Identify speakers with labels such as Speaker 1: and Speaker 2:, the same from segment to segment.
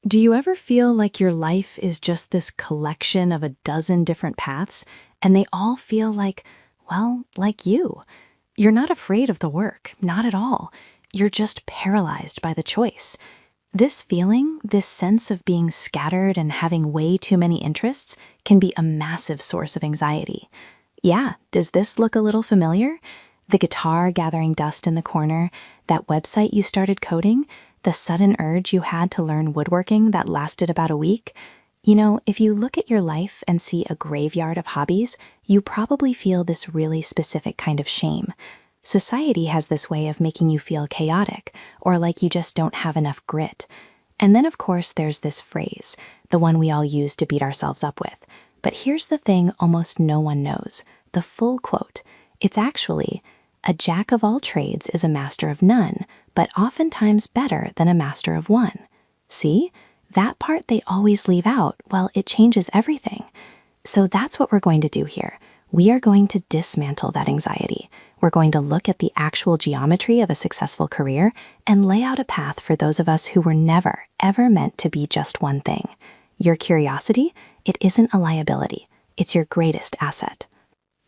Speaker 1: Do you ever feel like your life is just this collection of a dozen different paths, and they all feel like, well, like you? You're not afraid of the work, not at all. You're just paralyzed by the choice. This feeling, this sense of being scattered and having way too many interests, can be a massive source of anxiety. Yeah, does this look a little familiar? The guitar gathering dust in the corner, that website you started coding, the sudden urge you had to learn woodworking that lasted about a week? You know, if you look at your life and see a graveyard of hobbies, you probably feel this really specific kind of shame. Society has this way of making you feel chaotic, or like you just don't have enough grit. And then, of course, there's this phrase, the one we all use to beat ourselves up with. But here's the thing almost no one knows, the full quote. It's actually, "A jack of all trades is a master of none, but oftentimes better than a master of one." See? That part they always leave out, well, it changes everything. So that's what we're going to do here. We are going to dismantle that anxiety. We're going to look at the actual geometry of a successful career and lay out a path for those of us who were never, ever meant to be just one thing. Your curiosity, it isn't a liability. It's your greatest asset.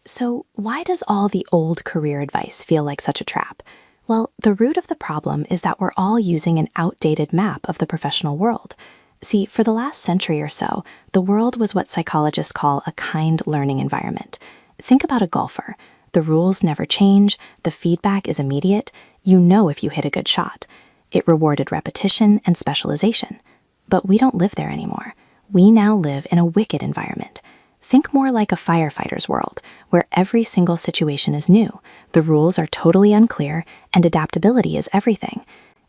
Speaker 1: So why does all the old career advice feel like such a trap? Well, the root of the problem is that we're all using an outdated map of the professional world. See, for the last century or so, the world was what psychologists call a kind learning environment. Think about a golfer. The rules never change, the feedback is immediate, you know if you hit a good shot. It rewarded repetition and specialization. But we don't live there anymore. We now live in a wicked environment. Think more like a firefighter's world, where every single situation is new, the rules are totally unclear, and adaptability is everything.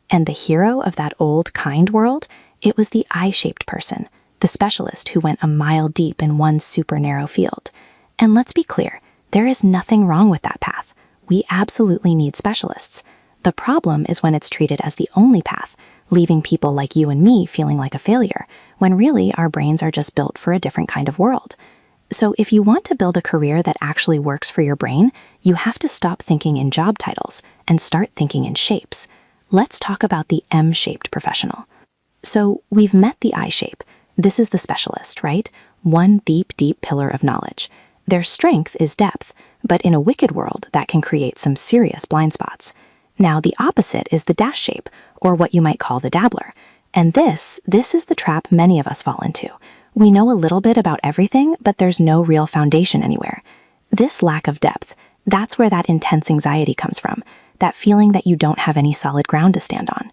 Speaker 1: And the hero of that old, kind world, it was the I-shaped person, the specialist who went a mile deep in one super narrow field. And let's be clear, there is nothing wrong with that path. We absolutely need specialists. The problem is when it's treated as the only path, leaving people like you and me feeling like a failure, when really our brains are just built for a different kind of world. So if you want to build a career that actually works for your brain, you have to stop thinking in job titles and start thinking in shapes. Let's talk about the M-shaped professional. So we've met the I-shape. This is the specialist, right? One deep, deep pillar of knowledge. Their strength is depth, but in a wicked world, that can create some serious blind spots. Now, the opposite is the dash shape, or what you might call the dabbler. And this is the trap many of us fall into. We know a little bit about everything, but there's no real foundation anywhere. This lack of depth, that's where that intense anxiety comes from, that feeling that you don't have any solid ground to stand on.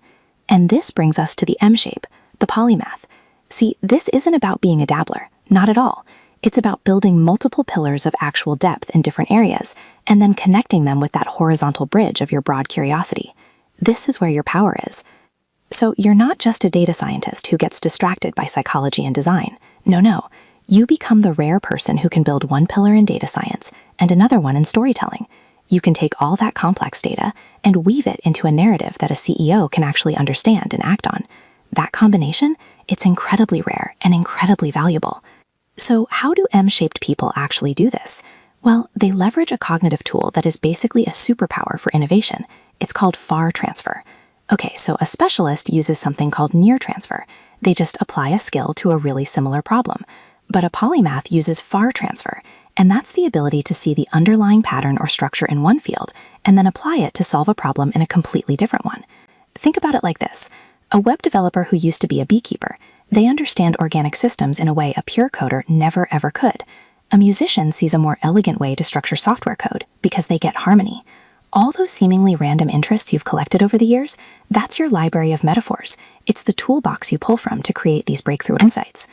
Speaker 1: And this brings us to the M-shape, the polymath. See, this isn't about being a dabbler, not at all. It's about building multiple pillars of actual depth in different areas, and then connecting them with that horizontal bridge of your broad curiosity. This is where your power is. So you're not just a data scientist who gets distracted by psychology and design. No. You become the rare person who can build one pillar in data science and another one in storytelling. You can take all that complex data and weave it into a narrative that a CEO can actually understand and act on. That combination, it's incredibly rare and incredibly valuable. So how do M-shaped people actually do this? Well, they leverage a cognitive tool that is basically a superpower for innovation. It's called far transfer. Okay, so a specialist uses something called near transfer. They just apply a skill to a really similar problem. But a polymath uses far transfer, and that's the ability to see the underlying pattern or structure in one field and then apply it to solve a problem in a completely different one. Think about it like this. A web developer who used to be a beekeeper, they understand organic systems in a way a pure coder never ever could. A musician sees a more elegant way to structure software code because they get harmony. All those seemingly random interests you've collected over the years, that's your library of metaphors. It's the toolbox you pull from to create these breakthrough insights.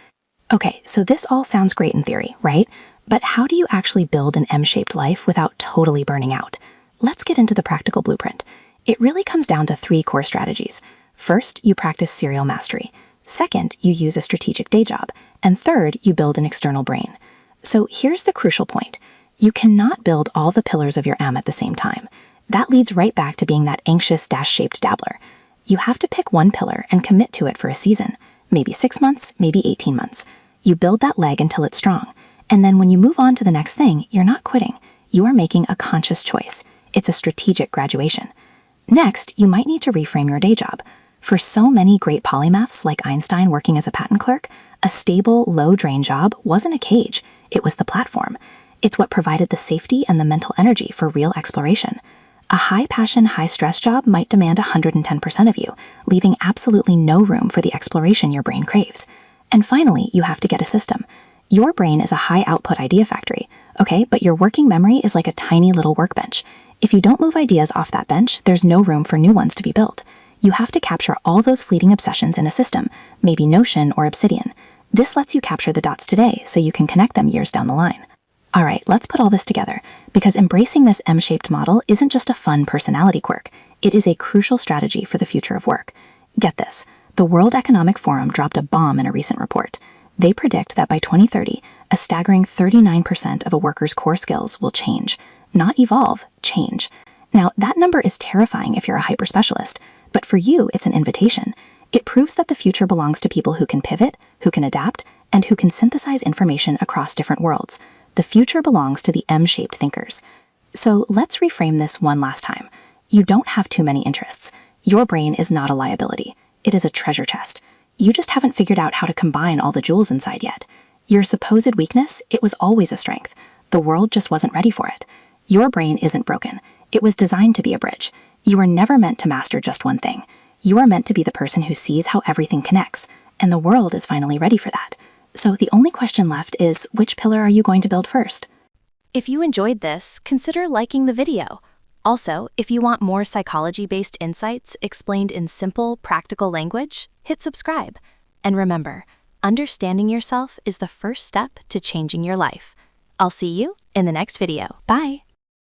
Speaker 1: Okay, so this all sounds great in theory, right? But how do you actually build an M-shaped life without totally burning out? Let's get into the practical blueprint. It really comes down to 3 core strategies. First, you practice serial mastery. Second, you use a strategic day job. And third, you build an external brain. So here's the crucial point. You cannot build all the pillars of your M at the same time. That leads right back to being that anxious dash-shaped dabbler. You have to pick one pillar and commit to it for a season. Maybe 6 months, maybe 18 months. You build that leg until it's strong. And then when you move on to the next thing, you're not quitting. You are making a conscious choice. It's a strategic graduation. Next, you might need to reframe your day job. For so many great polymaths like Einstein working as a patent clerk, a stable, low-drain job wasn't a cage, it was the platform. It's what provided the safety and the mental energy for real exploration. A high-passion, high-stress job might demand 110% of you, leaving absolutely no room for the exploration your brain craves. And finally, you have to get a system. Your brain is a high-output idea factory, okay? But your working memory is like a tiny little workbench. If you don't move ideas off that bench, there's no room for new ones to be built. You have to capture all those fleeting obsessions in a system, maybe Notion or Obsidian. This lets you capture the dots today so you can connect them years down the line. All right, let's put all this together, because embracing this M-shaped model isn't just a fun personality quirk. It is a crucial strategy for the future of work. Get this, the World Economic Forum dropped a bomb in a recent report. They predict that by 2030, a staggering 39% of a worker's core skills will change. Not evolve, change. Now, that number is terrifying if you're a hyper-specialist, but for you, it's an invitation. It proves that the future belongs to people who can pivot, who can adapt, and who can synthesize information across different worlds. The future belongs to the M-shaped thinkers. So let's reframe this one last time. You don't have too many interests. Your brain is not a liability. It is a treasure chest. You just haven't figured out how to combine all the jewels inside yet. Your supposed weakness, it was always a strength. The world just wasn't ready for it. Your brain isn't broken. It was designed to be a bridge. You were never meant to master just one thing. You are meant to be the person who sees how everything connects, and the world is finally ready for that. So the only question left is, which pillar are you going to build first?
Speaker 2: If you enjoyed this, consider liking the video. Also, if you want more psychology-based insights explained in simple, practical language, hit subscribe. And remember, understanding yourself is the first step to changing your life. I'll see you in the next video.
Speaker 1: Bye!